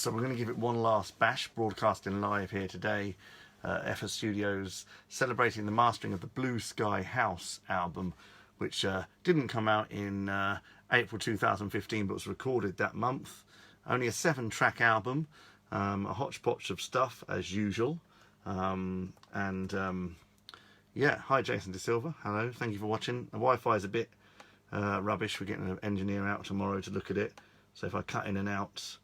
So we're going to give it one last bash, broadcasting live here today. FS Studios celebrating the mastering of the Blue Sky House album, which didn't come out in April 2015 but was recorded that month. Only a 7-track album, a hodgepodge of stuff as usual. Yeah, hi Jason De Silva, hello, thank you for watching. The Wi-Fi is a bit rubbish. We're getting an engineer out tomorrow to look at it, so if I cut in and out,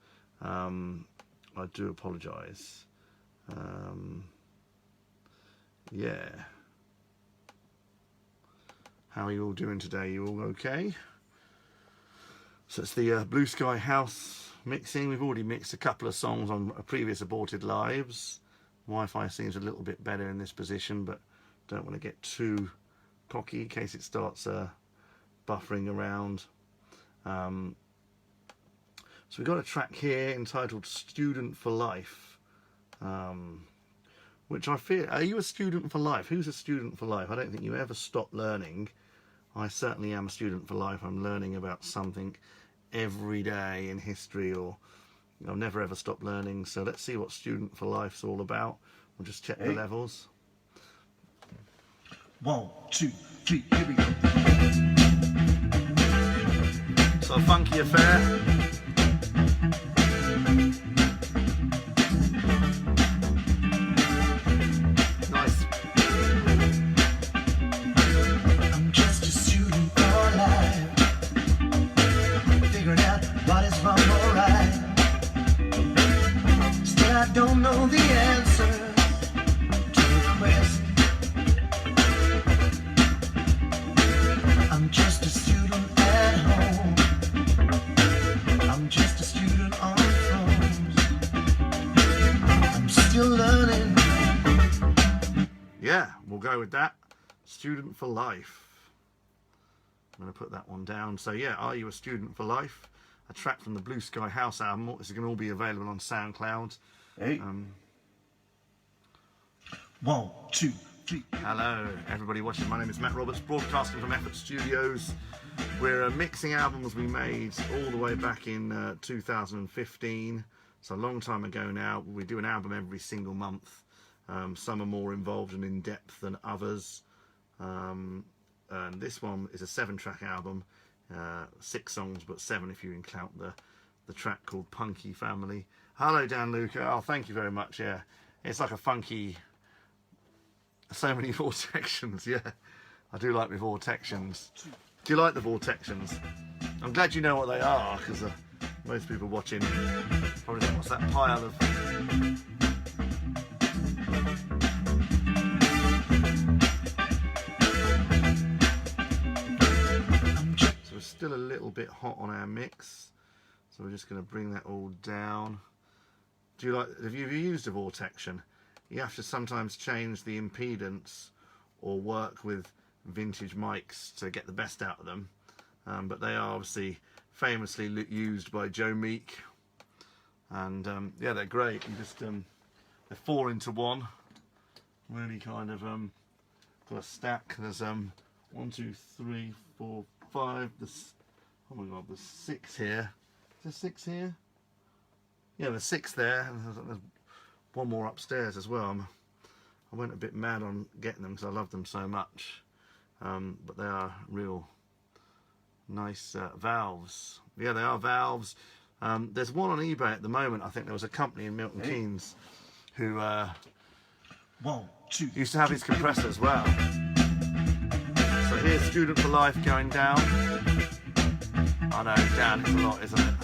I do apologise. Yeah, how are you all doing today? You all okay? So it's the Blue Sky House mixing. We've already mixed a couple of songs on previous aborted lives. Wi-Fi seems a little bit better in this position, but don't want to get too cocky in case it starts buffering around. So we've got a track here entitled Student for Life, which I feel, are you a student for life? Who's a student for life? I don't think you ever stop learning. I certainly am a student for life. I'm learning about something every day in history, or I'll never ever stop learning. So let's see what Student for Life's all about. We'll just check the levels. 1, 2, 3, here we go. So a funky affair. Nice. I'm just a student for life, figuring out what is wrong or right. Still I don't know the answer to the quest. I'm just a student at home. I'm just a student on phones. I'm still learning. Yeah, we'll go with that. Student for Life. I'm going to put that one down. So yeah, Are You a Student for Life? A track from the Blue Sky House album. This is going to all be available on SoundCloud. Hey. 1, 2, 3. Hello, everybody watching. My name is Matt Roberts, broadcasting from Effort Studios. We're mixing albums we made all the way back in 2015. It's a long time ago now. We do an album every single month. Some are more involved and in-depth than others. And this one is a 7-track album. 6 songs, but 7 if you include the track called Punky Family. Hello, Dan Luca. Oh, thank you very much. Yeah, it's like a funky... So many vortections, yeah. I do like my vortections. Do you like the vortections? I'm glad you know what they are, because most people watching probably think, what's that pile of... So we're still a little bit hot on our mix, so we're just going to bring that all down. Do you like? Have you used a vortection? You have to sometimes change the impedance or work with vintage mics to get the best out of them, but they are obviously famously used by Joe Meek, and yeah, they're great. You just they're 4 into 1, really kind of got a stack. There's 1, 2, 3, 4, 5. There's, oh my god, there's 6 here. Is there 6 here? Yeah, there's 6 there, and there's one more upstairs as well. I went a bit mad on getting them because I love them so much, but they are real nice valves. Yeah, they are valves. There's one on eBay at the moment. I think there was a company in Milton Keynes who 1, 2, used to have his compressor as well. So here's Student for Life going down. I know, Dan, it's a lot, isn't it?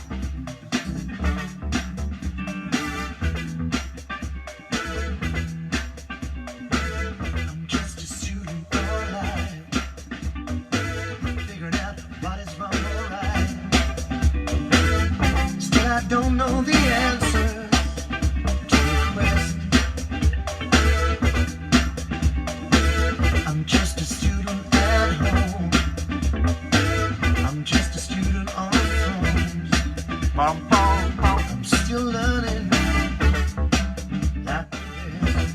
I don't know the answer to the quest. I'm just a student at home. I'm just a student on phones. Bum, bum, bum. I'm still learning. Like this.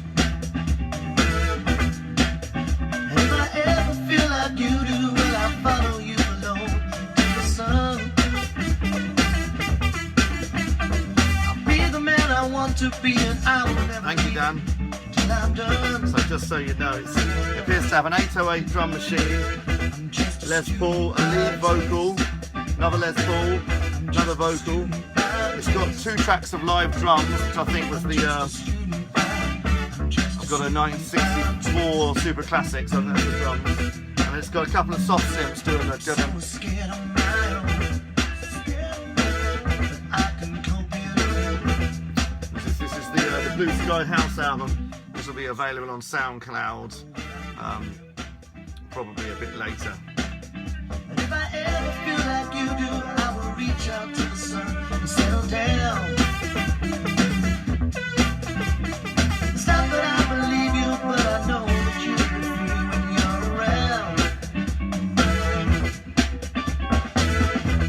And if I ever feel like you do, will I follow you alone to the sun? I'll be the want to be and I will never Thank you, be Dan. till I'm done. So just so you know, it appears to have an 808 drum machine, I'm just a Les Paul, a lead vocal, another Les Paul, another vocal. It's got 2 tracks of live drums, which I think was the, I've got a 1964 Super Classics on there, the drums. And it's got a couple of soft synths doing the so scared of my own. But I can cope it. This is the Blue Sky House album. This will be available on SoundCloud, probably a bit later. And if I ever feel like you do, I will reach out to the sun and settle down. It's not that I believe you, but I know that you'll be free when you're around.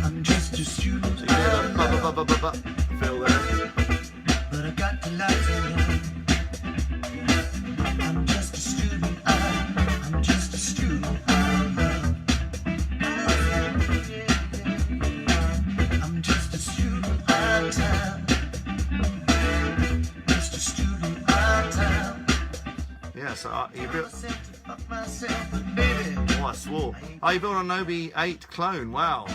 I'm just a student. So you hear the feel there. But I got the lights on. I'm just a student. I'm just a student. I'm just a student of time. Just a student of time. Yeah, so you built. I said to fuck myself, but baby, Oh, I swore. Oh, you built a Nobi 8 clone. Wow.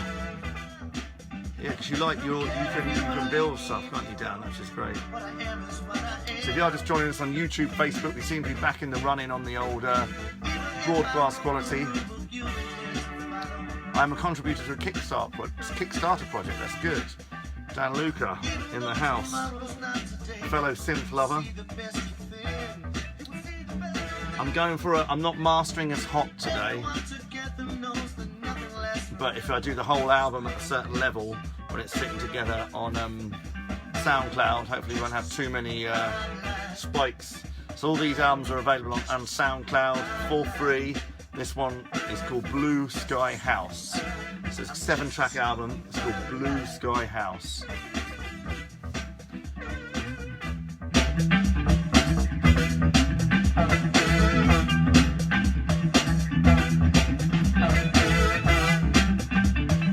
Yeah, because you can build stuff, can't you, Dan? Which is great. what I am is what I am. So if you are just joining us on YouTube, Facebook, we seem to be back in the running on the old broadcast quality. I'm a contributor to a Kickstarter project. That's good. Dan Luca in the house, fellow synth lover. I'm going for I'm not mastering as hot today, but if I do the whole album at a certain level when it's sitting together on SoundCloud, hopefully we won't have too many spikes. So all these albums are available on SoundCloud for free. This one is called Blue Sky House. So it's a 7-track album. It's called Blue Sky House.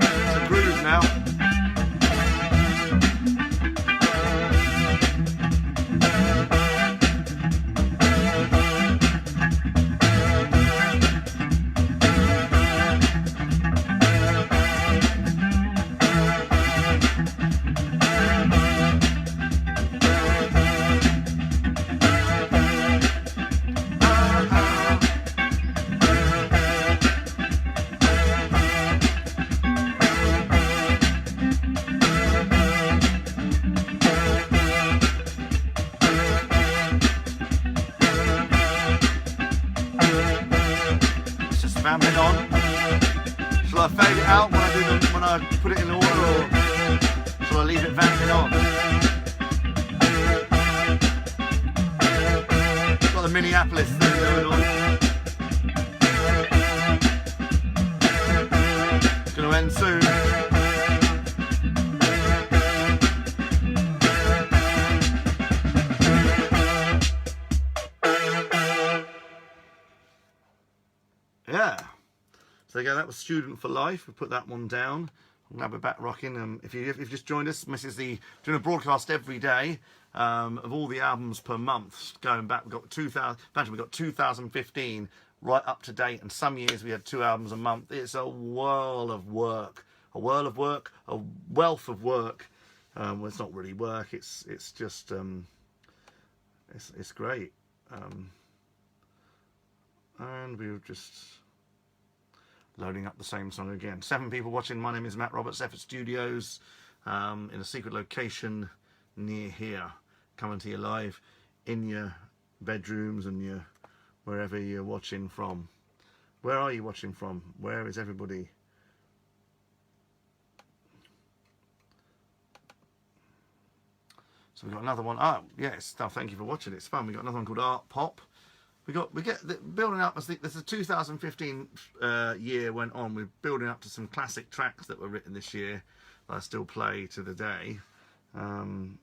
It's a groove now. Vamping on. Shall I fade it out when I put it in order, or shall I leave it vamping on? Got the Minneapolis thing going on. It's going to end soon. Yeah, so there you go. That was Student for Life. We put that one down. Now we're back rocking. If you've just joined us, this is doing a broadcast every day of all the albums per month. Going back, we've got 2015 right up to date, and some years we had 2 albums a month. It's a whirl of work, a wealth of work. Well, it's not really work. It's just it's great. And we were just loading up the same song again. 7 people watching. My name is Matt Roberts, Effort Studios, in a secret location near here, coming to you live in your bedrooms and your wherever you're watching from. Where are you watching from? Where is everybody? So we've got another one. Oh, yes. Oh, thank you for watching. It's fun. We've got another one called Art Pop. We get building up as the 2015 year went on. We're building up to some classic tracks that were written this year that I still play to the day. There's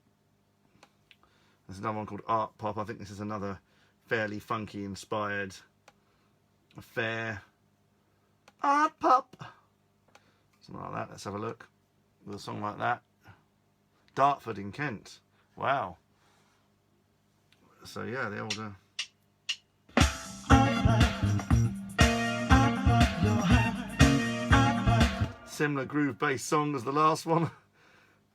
another one called Art Pop. I think this is another fairly funky inspired affair. Art Pop, something like that. Let's have a look with a song like that. Dartford in Kent. Wow, So yeah, the old similar groove-based song as the last one.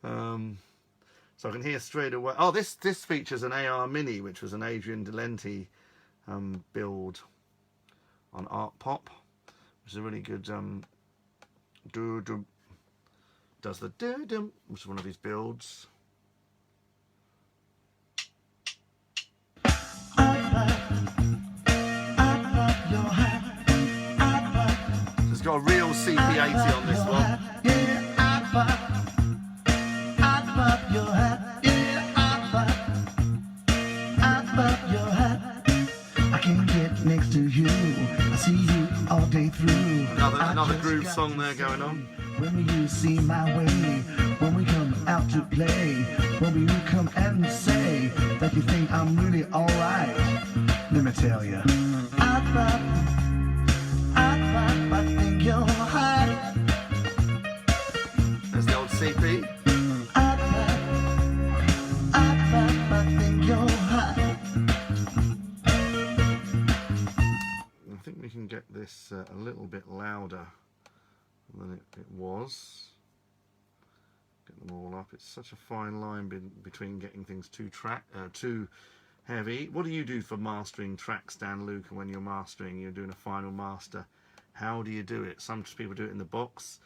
So I can hear straight away. Oh, this features an AR Mini, which was an Adrian Delente build on Art Pop, which is a really good does the do-dum, which is one of his builds. It's got a real CP80 on this one. I can get next to you. I see you all day through. Another groove song there going on. When you see my way, when we come out to play, when you come and say that you think I'm really alright, let me tell you, I think you're hot. There's the old CP. I think you're hot. I think we can get this a little bit louder than it was. Get them all up. It's such a fine line between getting things too heavy. What do you do for mastering tracks, Dan Luke? And when you're mastering, you're doing a final master, how do you do it? Some people do it in the box.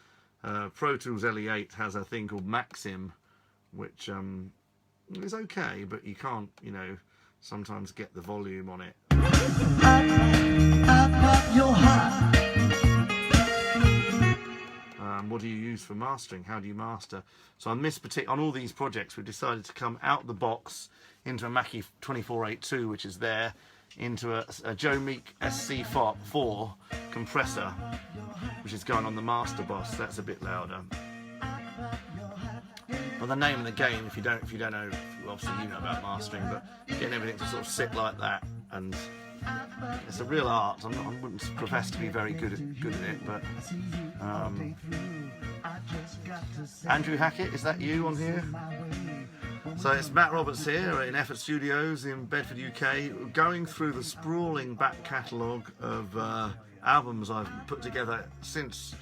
Pro Tools LE8 has a thing called Maxim, which is okay, but you can't, you know, sometimes get the volume on it. You're hot. What do you use for mastering? How do you master? So on this on all these projects, we've decided to come out the box into a Mackie 2482, which is there, into a Joe Meek SC4 compressor, which is going on the Master Boss. That's a bit louder. Well, the name of the game, if you don't know, well, obviously you know about mastering, but getting everything to sort of sit like that, and it's a real art. I wouldn't profess to be very good at it, but Andrew Hackett, is that you on here? So it's Matt Roberts here in Effort Studios in Bedford, UK, going through the sprawling back catalogue of albums I've put together since,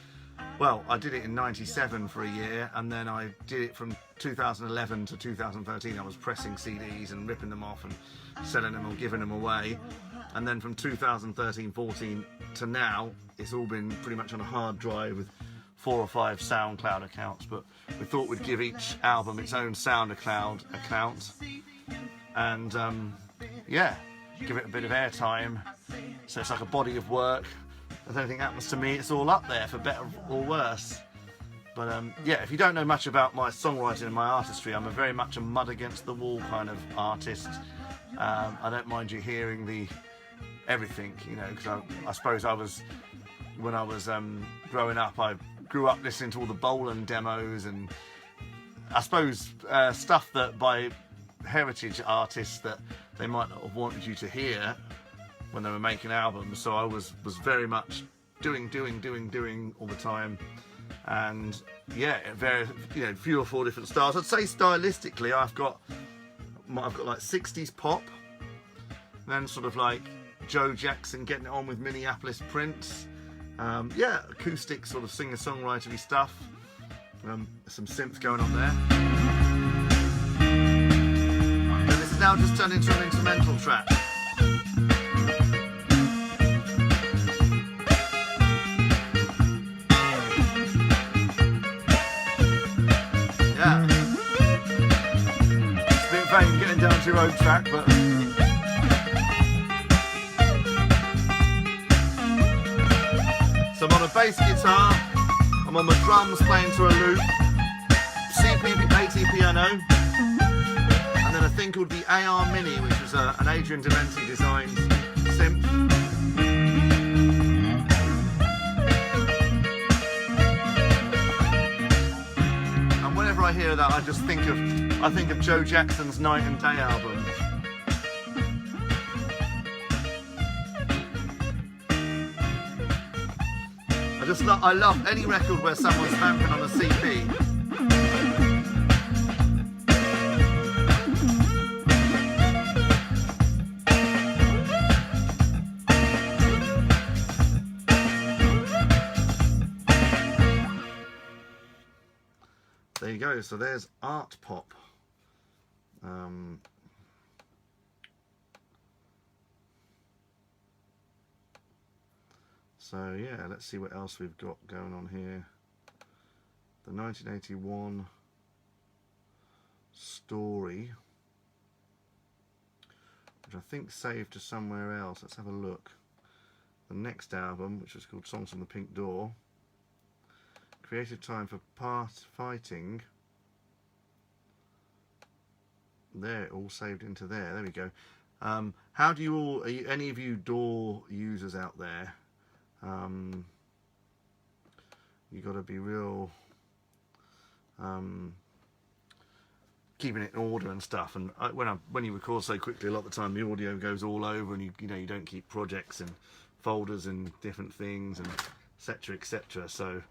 well, I did it in '97 for a year, and then I did it from 2011 to 2013. I was pressing CDs and ripping them off and selling them or giving them away. And then from 2013-14 to now, it's all been pretty much on a hard drive with 4 or 5 SoundCloud accounts. But we thought we'd give each album its own SoundCloud account, and yeah, give it a bit of airtime. So it's like a body of work. If anything happens to me, it's all up there, for better or worse. But yeah, if you don't know much about my songwriting and my artistry, I'm very much a mud against the wall kind of artist. I don't mind you hearing everything, you know, because I suppose when I was growing up, I grew up listening to all the Bolan demos, and I suppose stuff that by heritage artists that they might not have wanted you to hear when they were making albums. So I was very much doing all the time, and yeah, very, you know, 3 or 4 different styles. I'd say stylistically, I've got like 60s pop, then sort of like Joe Jackson getting it on with Minneapolis Prince, yeah, acoustic sort of singer-songwritery stuff, some synth going on there. And this is now just turned into an instrumental track. Yeah. It's a bit vain getting down to your own track, but so I'm on a bass guitar, I'm on the drums playing to a loop, CP80 piano, and then a thing called the AR Mini, which was an Adrian Delente designed synth. And whenever I hear that, I just think of Joe Jackson's Night and Day album. I love any record where someone's vamping on a CP. go. So there's Art Pop. So yeah, let's see what else we've got going on here. The 1981 Story, which I think saved to somewhere else. Let's have a look. The next album, which was called Songs from the Pink Door. Creative Time for Fighting. There, all saved into there. There we go. How do you all, any of you DAW users out there? You got to be real keeping it in order and stuff. And when you record so quickly, a lot of the time the audio goes all over, and you know you don't keep projects and folders and different things and etc. etc. So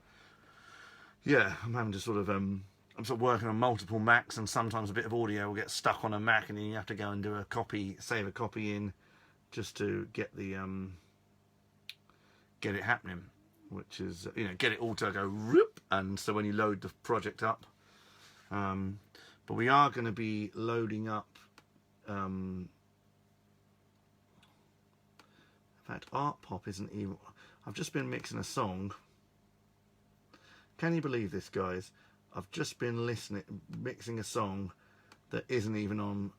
yeah, I'm having to sort of I'm sort of working on multiple Macs, and sometimes a bit of audio will get stuck on a Mac, and then you have to go and do a copy, save a copy in, just to get the get it happening, which is, you know, get it all to go whoop, and so when you load the project up. But we are going to be loading up, in fact, Art Pop isn't even, I've just been mixing a song. Can you believe this, guys? I've just been mixing a song that isn't even on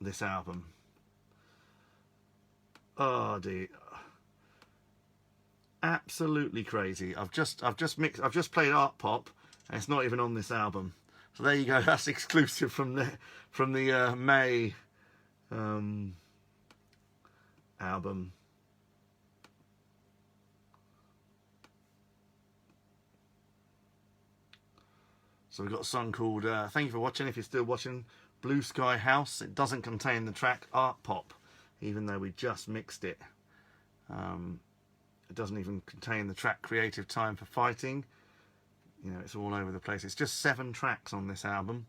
this album. Oh dear. Absolutely crazy. I've just played Art Pop, and it's not even on this album. So there you go. That's exclusive from the May album. So we've got a song called thank you for watching. If you're still watching, Blue Sky House. It doesn't contain the track Art Pop, even though we just mixed it. It doesn't even contain the track Creative Time for Fighting. You know, it's all over the place. It's just 7 tracks on this album.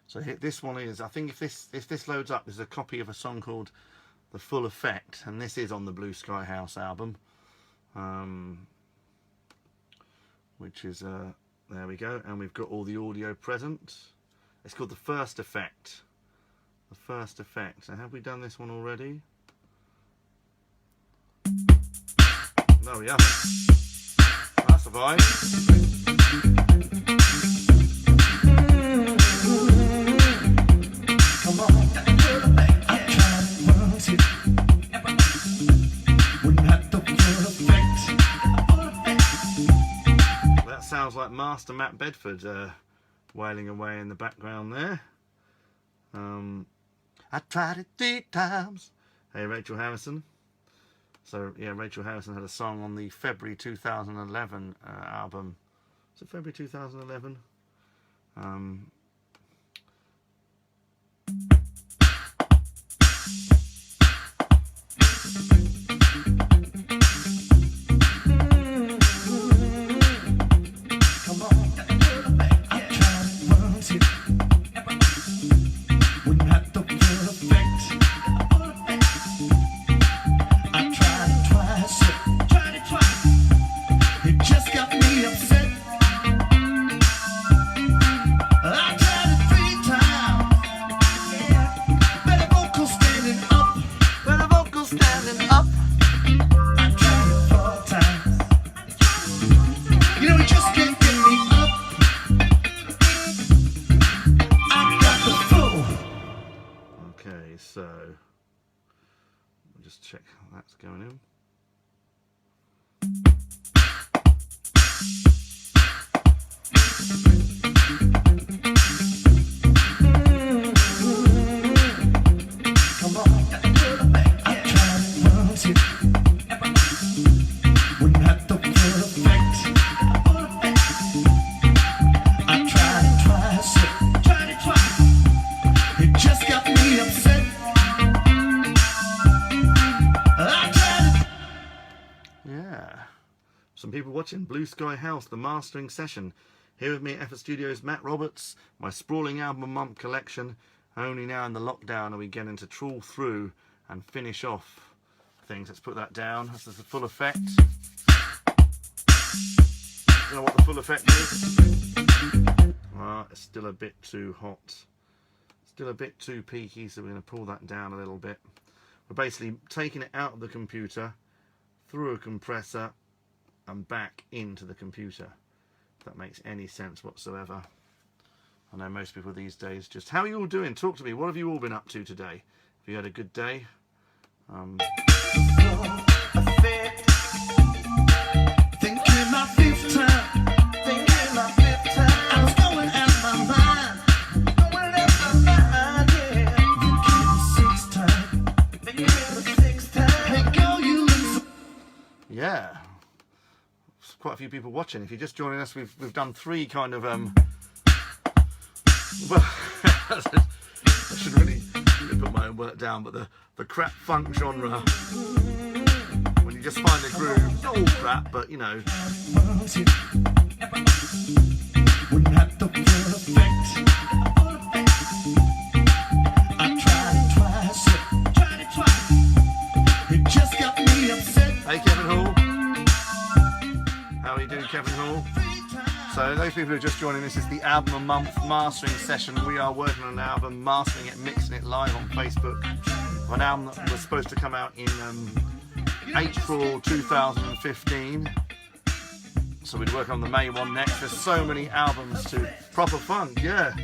So this one is, I think if this loads up, there's a copy of a song called The Full Effect, and this is on the Blue Sky House album, which is there we go, and we've got all the audio present. It's called The First Effect. The First Effect. Now, have we done this one already? No, we haven't. That's a vibe. Sounds like Master Matt Bedford wailing away in the background there. I tried it 3 times. Hey, Rachel Harrison. So yeah, Rachel Harrison had a song on the February 2011 album. Is it February 2011? So we'll just check how that's going in. Some people watching. Blue Sky House, the mastering session. Here with me at Effort Studios, Matt Roberts. My sprawling album a month collection. Only now in the lockdown are we getting to trawl through and finish off things. Let's put that down. This is the full effect. Don't know what the full effect is. It's still a bit too hot. Still a bit too peaky, so we're going to pull that down a little bit. We're basically taking it out of the computer, through a compressor, and back into the computer. If that makes any sense whatsoever. I know most people these days just... How are you all doing? Talk to me. What have you all been up to today? Have you had a good day? Yeah, there's quite a few people watching. If you're just joining us, we've done three kind of well, I should really put my own work down, but the crap funk genre, when you just find the groove, not all crap, but you know. Hey Kevin Hall. How are you doing, Kevin Hall? So those people who are just joining, this is the album a month mastering session. We are working on an album, mastering it, mixing it live on Facebook. An album that was supposed to come out in April 2015. So we'd work on the May one next. There's so many albums to proper funk, yeah.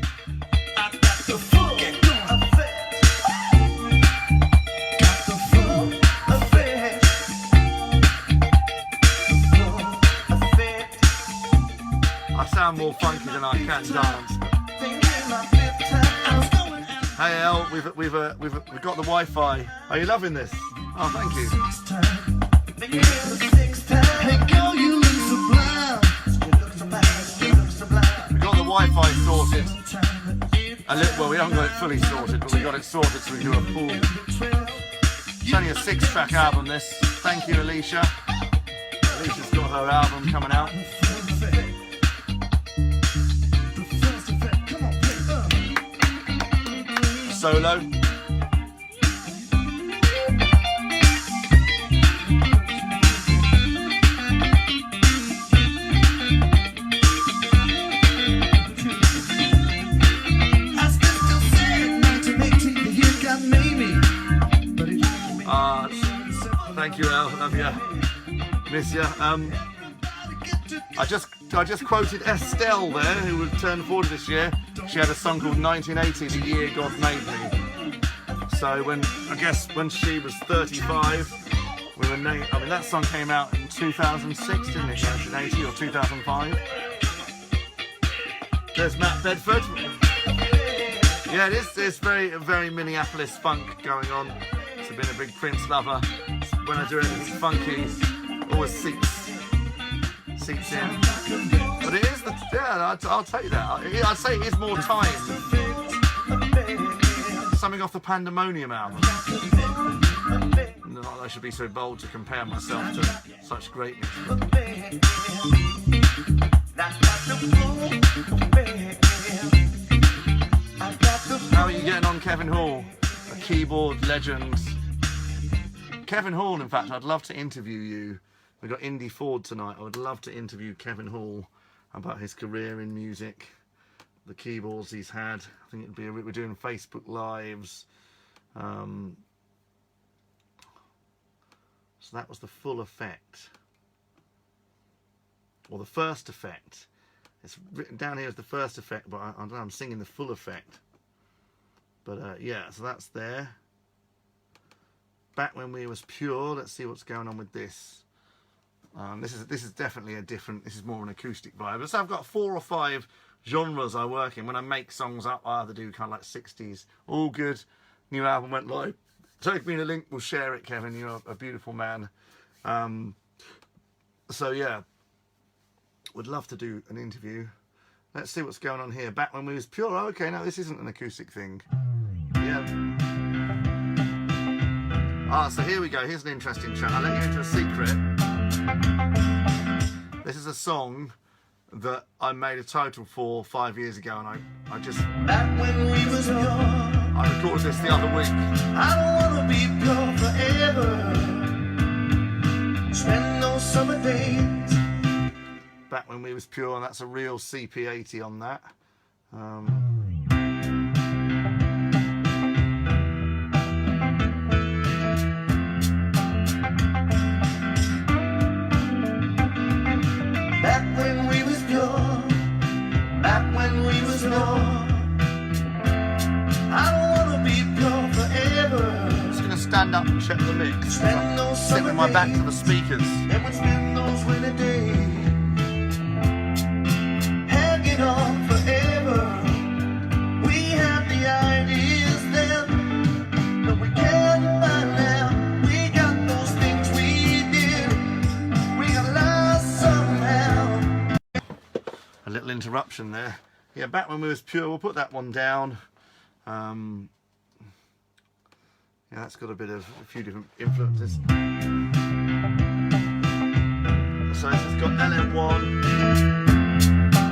I sound more funky than I can dance. Hey El, we've got the Wi-Fi. Are you loving this? Oh, thank you. We got the Wi-Fi sorted. Well, we haven't got it fully sorted, but we got it sorted so we can do a full. It's only a 6-track album. This. Thank you, Alicia. Alicia's got her album coming out. Solo. Thank you, El. Love ya. Miss ya. I just quoted Estelle there, who would turn 40 this year. She had a song called 1980, The Year God Made Me. So when she was 35, we were named. I mean, that song came out in 2006, didn't it? 1980 or 2005. There's Matt Bedford. Yeah, there's very Minneapolis funk going on. It's been a big Prince lover. When I do anything funky, always seats in. But it is I'll tell you that. I'd say it is more time. Something off the Pandemonium album. Not that I should be so bold to compare myself to such greatness. How are you getting on, Kevin Hall? A keyboard legend. Kevin Hall, in fact, I'd love to interview you. We've got Indy Ford tonight. I would love to interview Kevin Hall about his career in music, the keyboards he's had. I think it'd be we're doing Facebook Lives. So that was the full effect, or the first effect. It's written down here as the first effect, but I don't know, I'm singing the full effect. But yeah, so that's there. Back when we was pure. Let's see what's going on with this. This is definitely a different. This is more an acoustic vibe. So I've got 4 or 5 genres I work in. When I make songs up, I either do kind of like 60s. All good. New album went live. Take me the link. We'll share it, Kevin. You're a beautiful man. So yeah, would love to do an interview. Let's see what's going on here. Back when we was pure. Oh, okay, no, this isn't an acoustic thing. Yeah. So here we go. Here's an interesting track. I'll let you into a secret. This is a song that I made a total for 5 years ago, and I just Back when we was young, I recorded this the other week. I don't wanna be pure forever. Spend those summer days. Back when we was pure, and that's a real CP80 on that. Back when we was pure, back when we was young, I don't wanna be pure forever. I'm just gonna stand up and check the mix. Spend those Sit summer with my back to the days, speakers. and we spend those winter days hanging on forever. We have the ideas then, but we can't find now. We got those things we did, we got lost somehow. A little interruption there. Yeah, back when we was pure, we'll put that one down. Yeah, that's got a few different influences. So this has got LM1,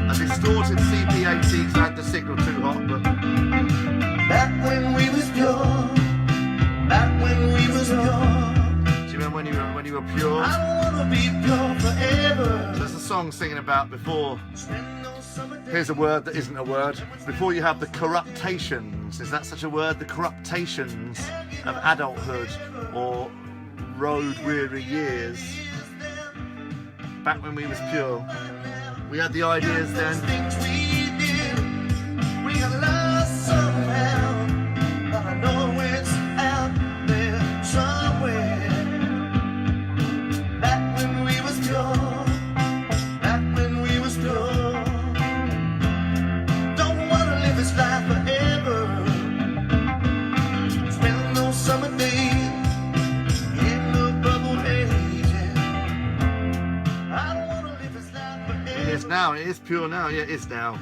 a distorted CP80 because I had the signal too hot, but Back when we was pure, back when we was young, do you remember when you were pure? I don't wanna be pure forever. So there's a song singing about before. Spend those summer days. Here's a word that isn't a word. Before you have the corruptations, is that such a word? The corruptations of adulthood or road weary years. Back when we was pure, we had the ideas then. Things we did, we got lost somehow, but I know it's out there somewhere. Back when we was pure, back when we was pure. Don't wanna live this life forever. Spend those summer days in the bubble haze. I don't wanna live this life forever. It is now, it is pure now, yeah, it is now.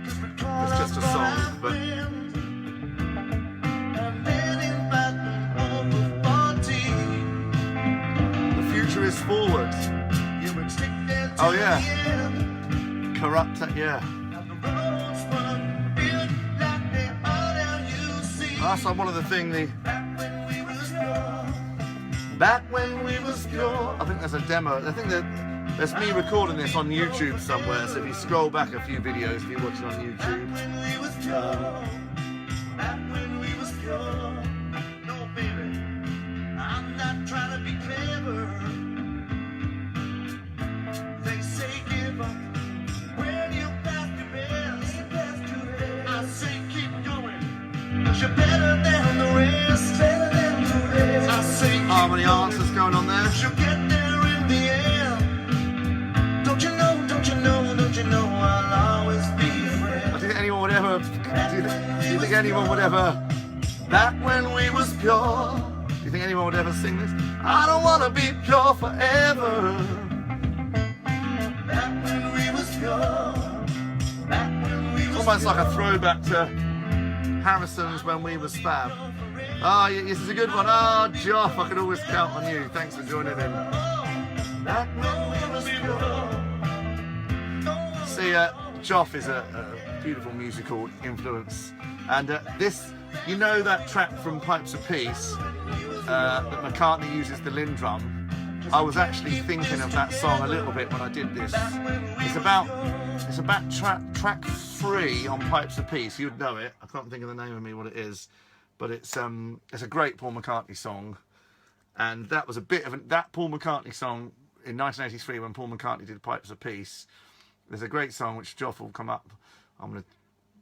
It's just a song, but- The future is forward. Oh, yeah. Corrupt, yeah. That's like one of the things, back when we was pure. I think there's a demo. I think that there's me recording this on YouTube somewhere. So if you scroll back a few videos, if you're watching on YouTube, I'm not trying to be clever. They say give up when you pass your best. I say keep going, 'cause you're better than the rest. Better than the rest. I say keep harmony answers going on there. you'll get there in the end. Don't you know, don't you know, don't you know I'll always be a friend. Do you think anyone would ever? Do you think anyone would ever? Back when we was pure. Do you think anyone would ever sing this? I don't want to be pure forever. Back when we was pure. Back when we was Almost like a throwback to Harrison's When We Was Fab. Ah, this is a good one. Ah, Joff, I can always count on you. Thanks for joining in. back when we was pure. See, Joff is a beautiful musical influence, and this, you know, that track from Pipes of Peace that McCartney uses the Lindrum. I was actually thinking of that song a little bit when I did this. It's about track 3 on Pipes of Peace. You'd know it. I can't think of the name of what it is, but it's a great Paul McCartney song, and that was a bit of that Paul McCartney song in 1983 when Paul McCartney did Pipes of Peace. There's a great song which Joff will come up. I'm going to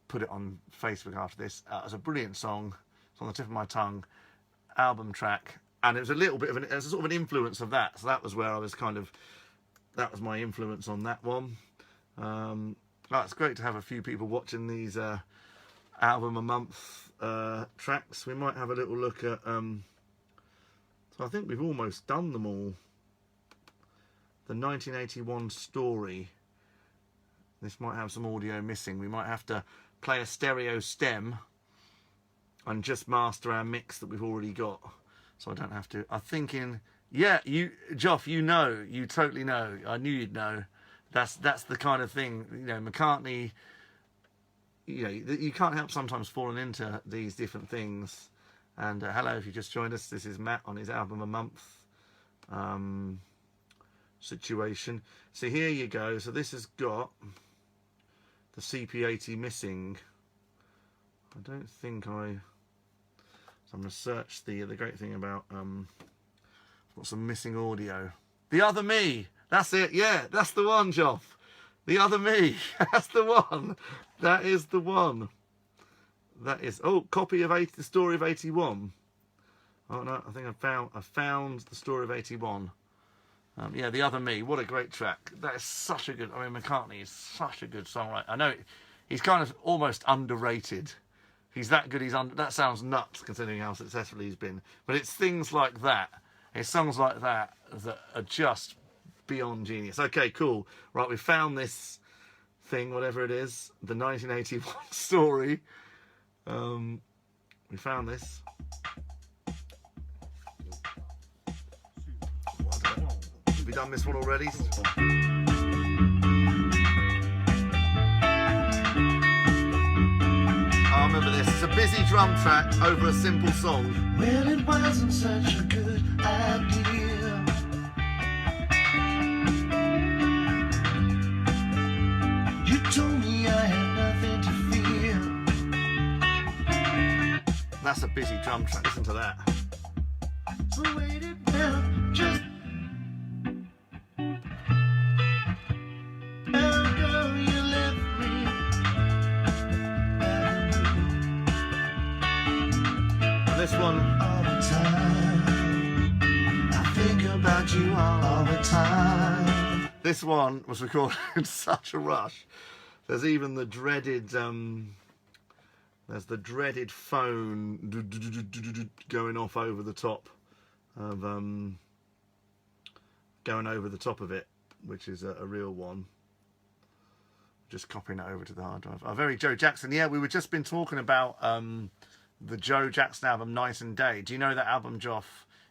put it on Facebook after this. It's a brilliant song. It's on the tip of my tongue. Album track, and it was a little bit of a sort of an influence of that. So that was where I was that was my influence on that one. It's great to have a few people watching these album a month tracks. We might have a little look at. So I think we've almost done them all. The 1981 Story. This might have some audio missing. We might have to play a stereo stem and just master our mix that we've already got, so I don't have to. I'm thinking Yeah, Joff, you totally know. I knew you'd know. That's the kind of thing, McCartney. You can't help sometimes falling into these different things. And hello, if you just joined us, this is Matt on his album A Month situation. So here you go. So this has got the CP80 missing. I don't think So I'm going to search the great thing about what's some missing audio. The Other Me. That's it. Yeah, that's the one, Joff. The Other Me. That's the one. That is the one. That is. Oh, copy of the Story of 81. Oh no, I think I found the Story of 81. Yeah, The Other Me. What a great track. That is such a good. I mean, McCartney is such a good songwriter. I know he's kind of almost underrated. He's that good. That sounds nuts considering how successful he's been. But it's things like that. It's songs like that that are just beyond genius. Okay, cool. Right, we found this thing, whatever it is, the 1981 Story. We found this. Have we done this one already? I remember this. It's a busy drum track over a simple song. Well, it wasn't such a good idea. You told me I had nothing to fear. That's a busy drum track. Listen to that. So wait it down, just now, girl, you left me. And this one. All the time, I think about you all the time. This one was recorded in such a rush. There's even the dreaded phone going off over the top of going over the top of it, which is a real one. Just copying it over to the hard drive. Very Joe Jackson. Yeah, we were just been talking about the Joe Jackson album Night and Day. Do you know that album, Joff?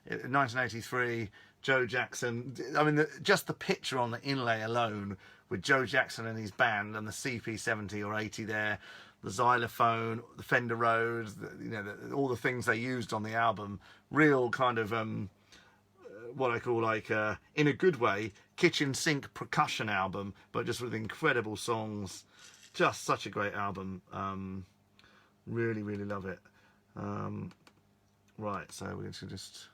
1983, Joe Jackson. I mean, just the picture on the inlay alone with Joe Jackson and his band and the CP70 or 80 there, the xylophone, the Fender Rhodes, all the things they used on the album. Real kind of what I call in a good way, kitchen sink percussion album, but just with incredible songs. Just such a great album. Really, really love it. Right, so we're going to just.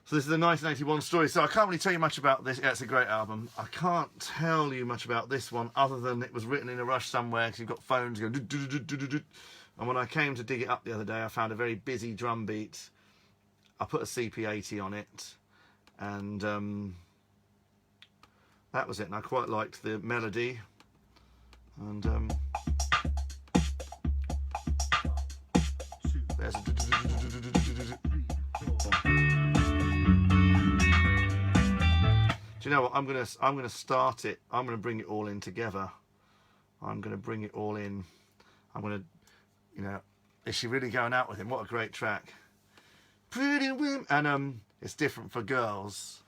So this is the 1981 Story. So I can't really tell you much about this. Yeah, it's a great album. I can't tell you much about this one other than it was written in a rush somewhere because you've got phones going. And when I came to dig it up the other day, I found a very busy drum beat. I put a CP80 on it, and that was it. And I quite liked the melody. And there's a. Do you know what? I'm gonna start it. I'm gonna bring it all in together. I'm gonna bring it all in. I'm gonna, is she really going out with him? What a great track. Pretty women, and it's Different for Girls,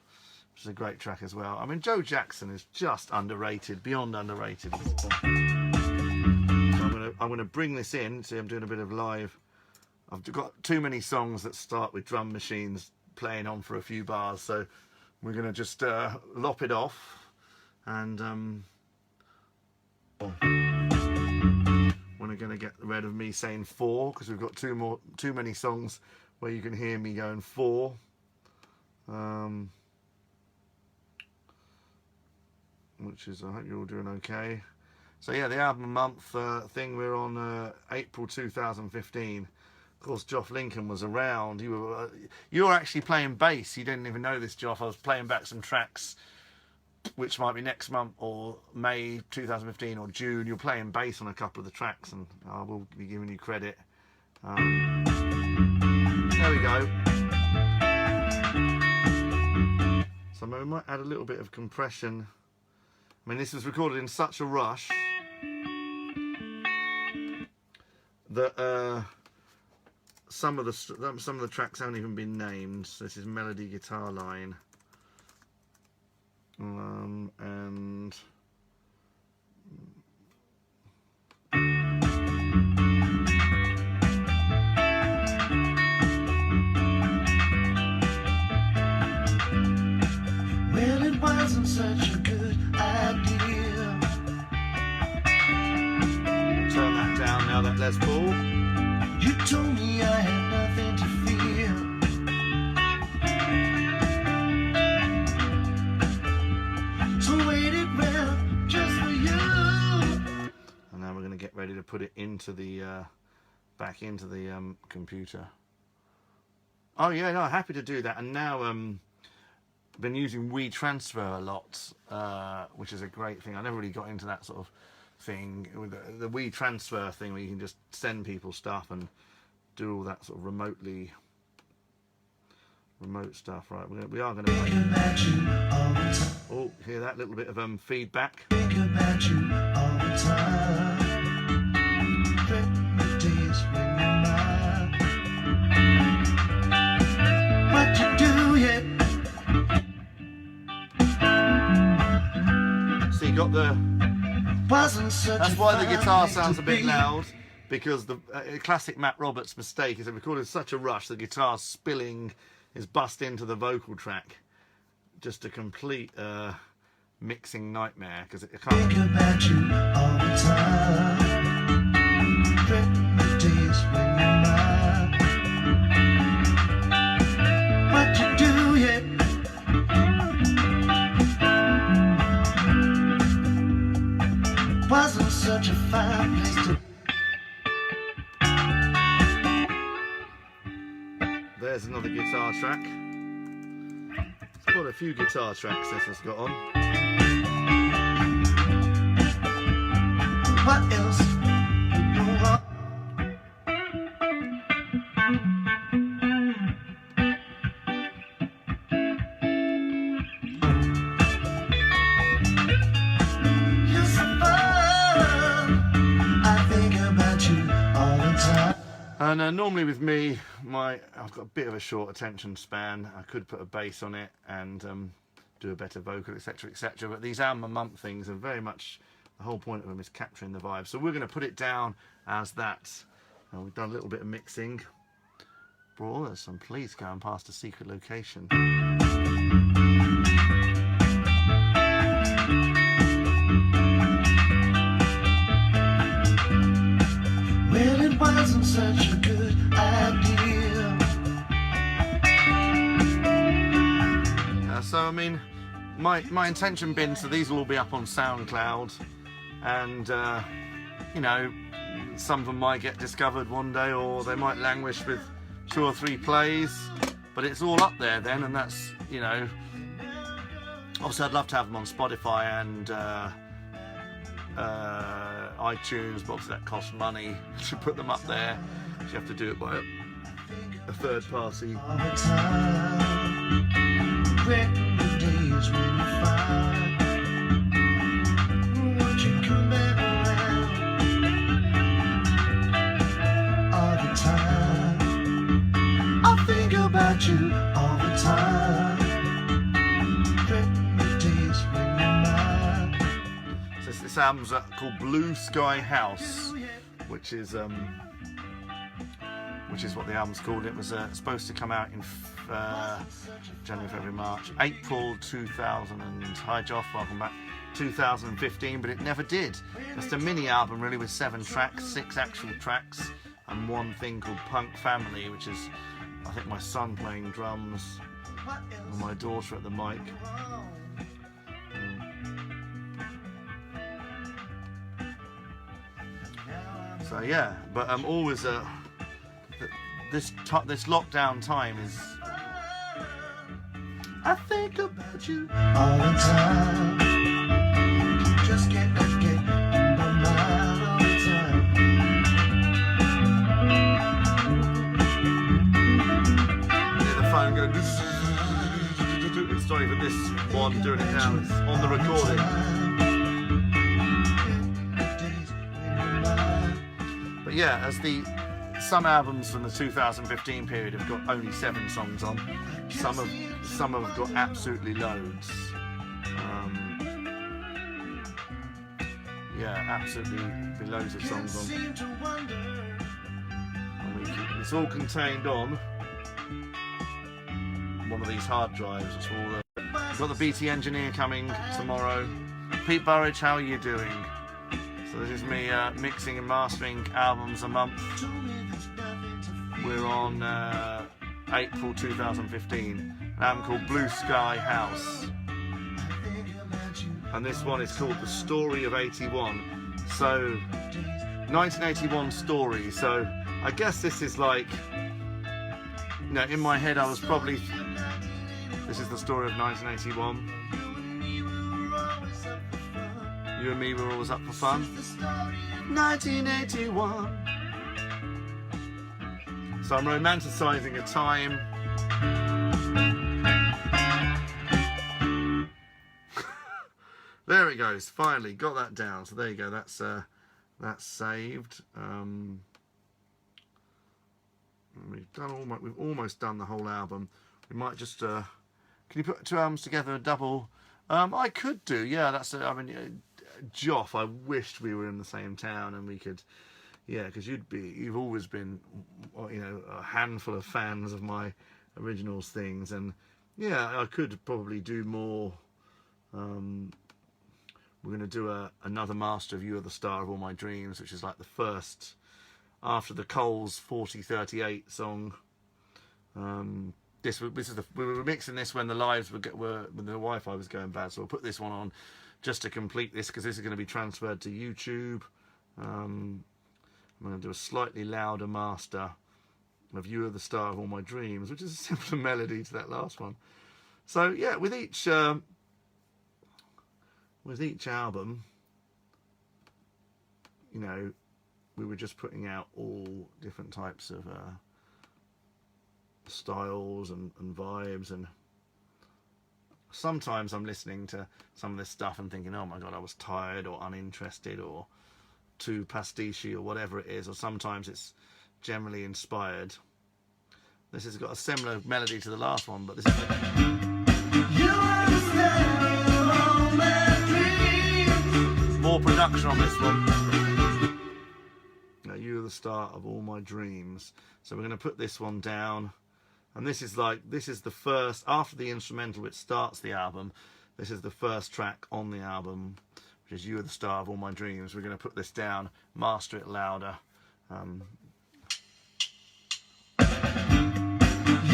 which is a great track as well. I mean, Joe Jackson is just underrated, beyond underrated. So I'm gonna bring this in. See, I'm doing a bit of live. I've got too many songs that start with drum machines playing on for a few bars, so we're going to just lop it off, and we're going to get rid of me saying 4 because we've got too many songs where you can hear me going 4. Which is, I hope you're all doing okay. So yeah, the album month thing, we're on April 2015. Of course, Joff Lincoln was around. You were actually playing bass. You didn't even know this, Joff. I was playing back some tracks, which might be next month or May 2015 or June. You're playing bass on a couple of the tracks, and I will be giving you credit. There we go. So we might add a little bit of compression. I mean, this was recorded in such a rush that some of the tracks haven't even been named. So this is Melody Guitar Line, and well, it wasn't such a good idea. turn that down now, that Les Paul. You told me I had nothing to fear. So waited round just for you. And now we're going to get ready to put it into the back into the computer. Oh yeah, no, happy to do that. And now been using WeTransfer a lot, which is a great thing. I never really got into that sort of thing with the WeTransfer thing, where you can just send people stuff and do all that sort of remote stuff. Right, we are going to Think about you all the time. oh, hear that little bit of feedback. Think about you all the time. The days when you're mine. What you do, yeah. So you got the Wasn't such that's a why the fine guitar place sounds to a bit be. loud, because the classic Matt Roberts mistake is they recorded such a rush, the guitar spilling is bust into the vocal track. Just a complete mixing nightmare, because it can't. Think about you all the time. The days when you're mine. What you do, yeah. Wasn't such a fine place to. There's another guitar track. It's quite a few guitar tracks this has got on. What else would go on? You're so fun. I think about you all the time. And normally with me, I've got a bit of a short attention span. I could put a bass on it and do a better vocal, etc., etc. But these album a month things are very much, the whole point of them is capturing the vibe. So we're going to put it down as that. We've done a little bit of mixing. Brawlers, and please go and past a secret location. Well, it wasn't such a good idea. So I mean, my intention been, so these will all be up on SoundCloud, and you know, some of them might get discovered one day, or they might languish with 2 or 3 plays, but it's all up there then, and that's, you know, obviously I'd love to have them on Spotify and iTunes, but obviously that costs money to put them up there, so you have to do it by a third party. All the time. Regret the days when you find. Won't you come back around? All the time. I think about you all the time. Regret the days when you're mine. So this album's called Blue Sky House, which is what the album's called. It was supposed to come out in January, February, March, April 2000, and hi Joff, welcome back, 2015, but it never did. Just a mini album really with 7 tracks, 6 actual tracks, and one thing called Punk Family, which is, I think, my son playing drums and my daughter at the mic. So yeah, but always this lockdown time is. I think about you all the time. Just get in my mind all the time. Hear the phone going. Sorry for this one doing it now. It's on the recording. But yeah, as the some albums from the 2015 period have got only 7 songs on. Some have got absolutely loads. Yeah, absolutely loads of songs on. And it's all contained on one of these hard drives. It's all we've got the BT Engineer coming tomorrow. Pete Burridge, how are you doing? So this is me mixing and mastering albums a month. We're on April 2015. An album called Blue Sky House. And this one is called The Story of 81. So 1981 story. So I guess this is like, you know, in my head I was probably, this is the story of 1981. You and me were always up for fun. 1981. So I'm romanticising a time. There it goes. Finally got that down. So there you go. That's saved. We've almost done the whole album. We might just. Can you put 2 albums together? A double. I could do. Yeah. That's. I mean, Joff. I wished we were in the same town and we could. Yeah, because you've always been, you know, a handful of fans of my originals things, and yeah, I could probably do more. We're going to do another master of You Are the Star of All My Dreams, which is like the first after the Coles 4038 song. We were mixing this when the lives when the Wi-Fi was going bad, so we'll put this one on just to complete this, because this is going to be transferred to YouTube. I'm going to do a slightly louder master of You Are the Star of All My Dreams, which is a similar melody to that last one. So yeah, with each album, you know, we were just putting out all different types of styles and vibes, and sometimes I'm listening to some of this stuff and thinking, oh my god, I was tired or uninterested or too pastiche or whatever it is, or sometimes it's generally inspired. This has got a similar melody to the last one, but this is more production on this one. Now, You Are the Star of All My Dreams. So we're going to put this one down, and this is the first, after the instrumental which starts the album, this is the first track on the album, which is You Are the Star of All My Dreams. We're going to put this down, master it louder. You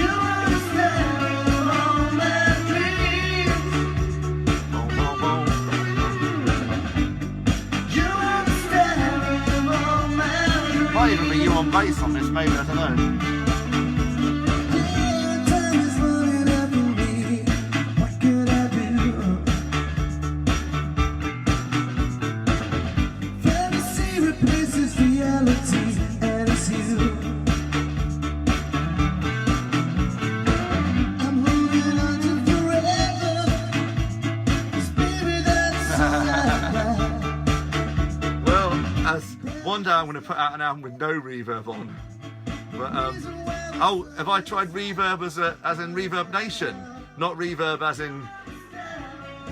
are the star of all my dreams. Boom, boom, boom. You are the star of all my dreams. Might even be you on bass on this, maybe, I don't know. One day I'm going to put out an album with no reverb on. But oh, have I tried reverb as in Reverb Nation? Not reverb as in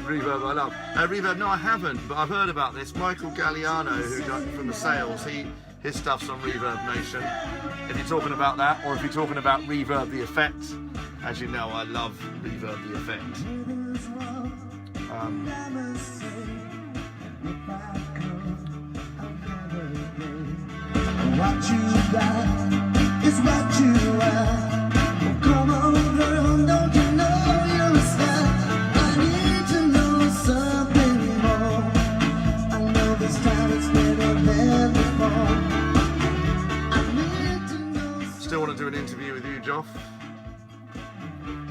reverb I love. Reverb, no, I haven't, but I've heard about this. Michael Galliano, who got from the Sales, his stuff's on Reverb Nation. If you're talking about that, or if you're talking about Reverb the Effect, as you know, I love Reverb the Effect. What you got is what you are. Oh, come on, girl, don't you know you're a star? I need to know something more. I know this time it's better than before. I need to know. Still want to do an interview with you, Joff?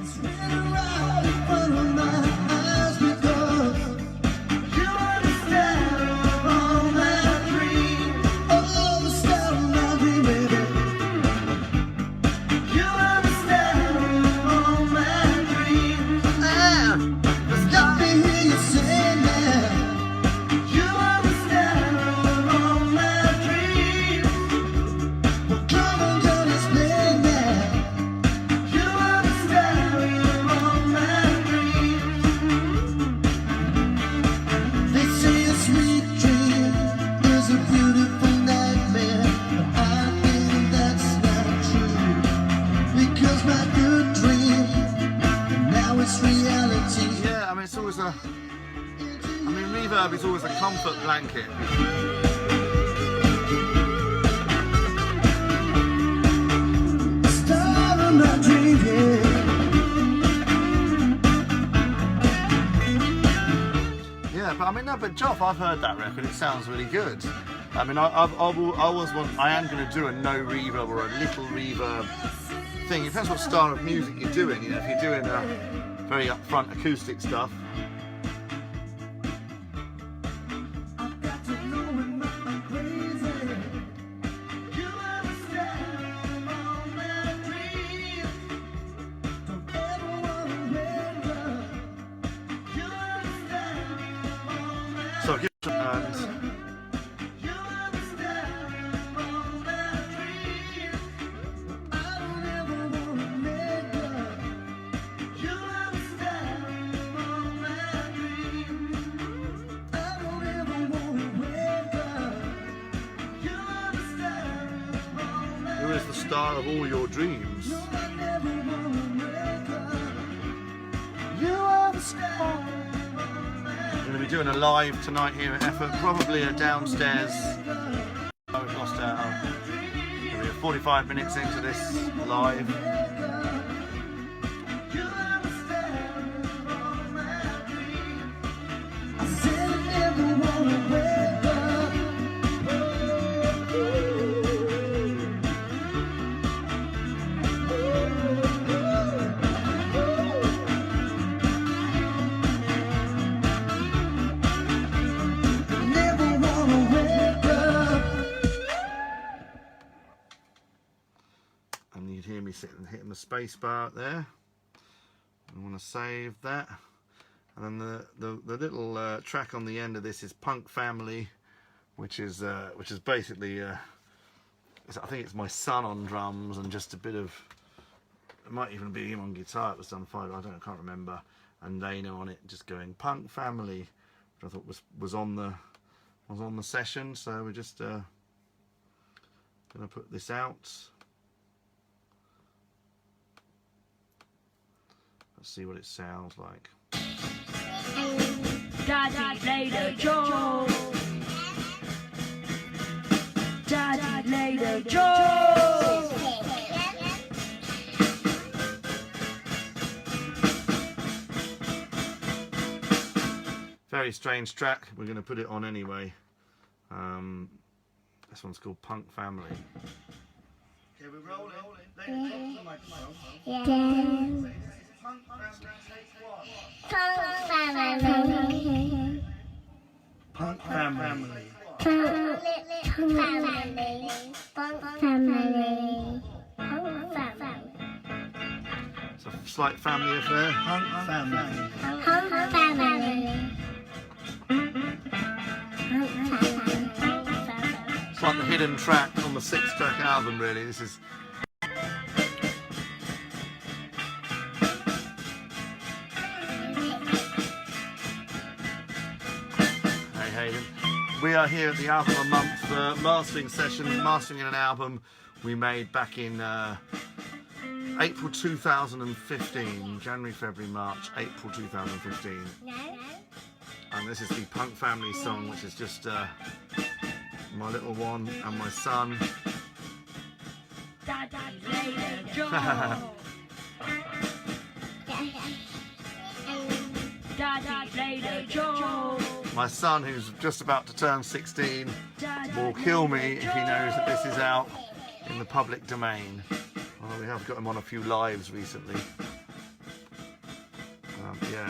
It's written right in front of my eyes because you are the star of all my dreams. Oh, the star of my dream, baby. You are the star of all my dreams. Let me hear you say that. You are the star of all my dreams. Well, come I mean, reverb is always a comfort blanket. Start of my dream, Yeah, but I mean, no, but Joff, I've heard that record. It sounds really good. I mean, I am going to do a no reverb or a little reverb thing. It depends what style of music you're doing. You know, if you're doing very upfront acoustic stuff. I've got to know when I'm crazy. You understand all my dreams. Don't ever wanna let go. You understand all my So, give it a You understand all my dreams. I don't ever wanna let go. You understand all my dreams. I don't ever wanna wake up. You understand all my who is the star of all your dreams? I never wanna wake up. You understand. We're going to be doing a live tonight here at Effort, probably a downstairs. Oh, we've lost our. We're 45 minutes into this live. You understand all my dreams. I said I never wanna wake up. Never wanna wake up. And you'd hear me sitting hitting the space bar out there. I want to save that. And then the little track on the end of this is Punk Family, which is basically I think it's my son on drums and just a bit of, it might even be him on guitar. It was done five, I can't remember. And Dana on it just going Punk Family, which I thought was on the session. So we're just gonna put this out. Let's see what it sounds like. Daddy laid a Joe. Daddy laid a Joe. Very strange track. We're going to put it on anyway. This one's called Punk Family. Okay, we're rolling. Punk Family. Punk Family. It's a slight family affair. Punk Family. It's like the hidden track on the 6-track album, really. This is. Hey, Hayden. We are here at the Album of the Month mastering session, mastering an album we made back in April 2015, January, February, March, April 2015. And this is the Punk Family song, which is just my little one and my son. Daddy laid a Joe. Daddy laid a Joe. My son, who's just about to turn 16, will kill me if he knows that this is out in the public domain. Well, we have got him on a few lives recently. Yeah.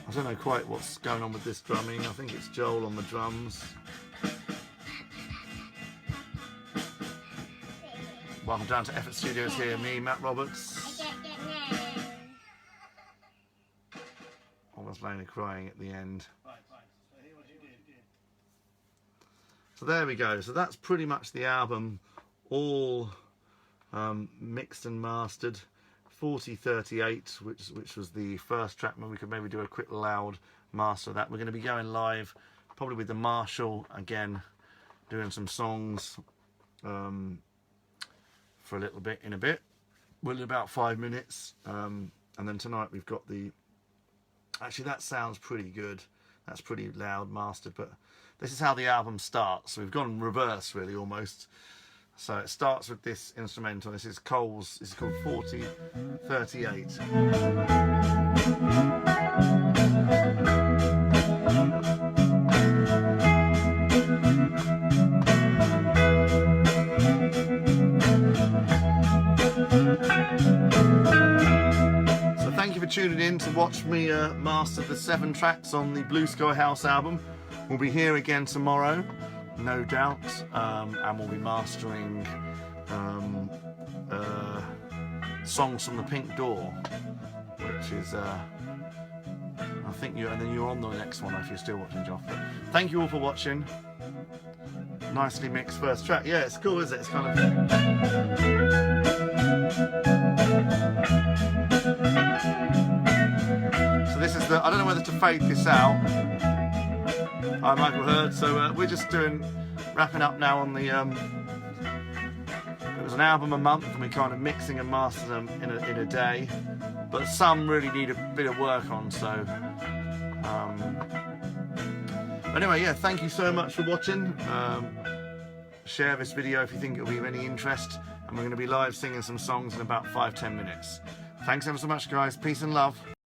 I don't know quite what's going on with this drumming. I think it's Joel on the drums. Welcome down to Effort Studios here, me, Matt Roberts. Almost Lena crying at the end. So there we go. So that's pretty much the album, all mixed and mastered. 4038, which was the first track. We could maybe do a quick loud master of that. We're going to be going live, probably with the Marshall again, doing some songs for a little bit in a bit. Well, in about 5 minutes. And then tonight we've got the... Actually, that sounds pretty good. That's pretty loud mastered, but this is how the album starts. So we've gone reverse, really, almost. So it starts with this instrumental. This is Cole's. This is called 4038. Tuning in to watch me master the 7 tracks on the Blue Sky House album. We'll be here again tomorrow, no doubt, and we'll be mastering songs from the Pink Door, which is I think and then you're on the next one if you're still watching, Joff. But thank you all for watching. Nicely mixed first track. Yeah, it's cool, isn't it? It's kind of... So this is the... I don't know whether to fade this out. I'm Michael Hurd. So we're just wrapping up now on the... it was an album a month, and we're kind of mixing and mastering them in a day. But some really need a bit of work on, so... Anyway, yeah, thank you so much for watching. Share this video if you think it'll be of any interest. And we're going to be live singing some songs in about 5-10 minutes. Thanks ever so much, guys. Peace and love.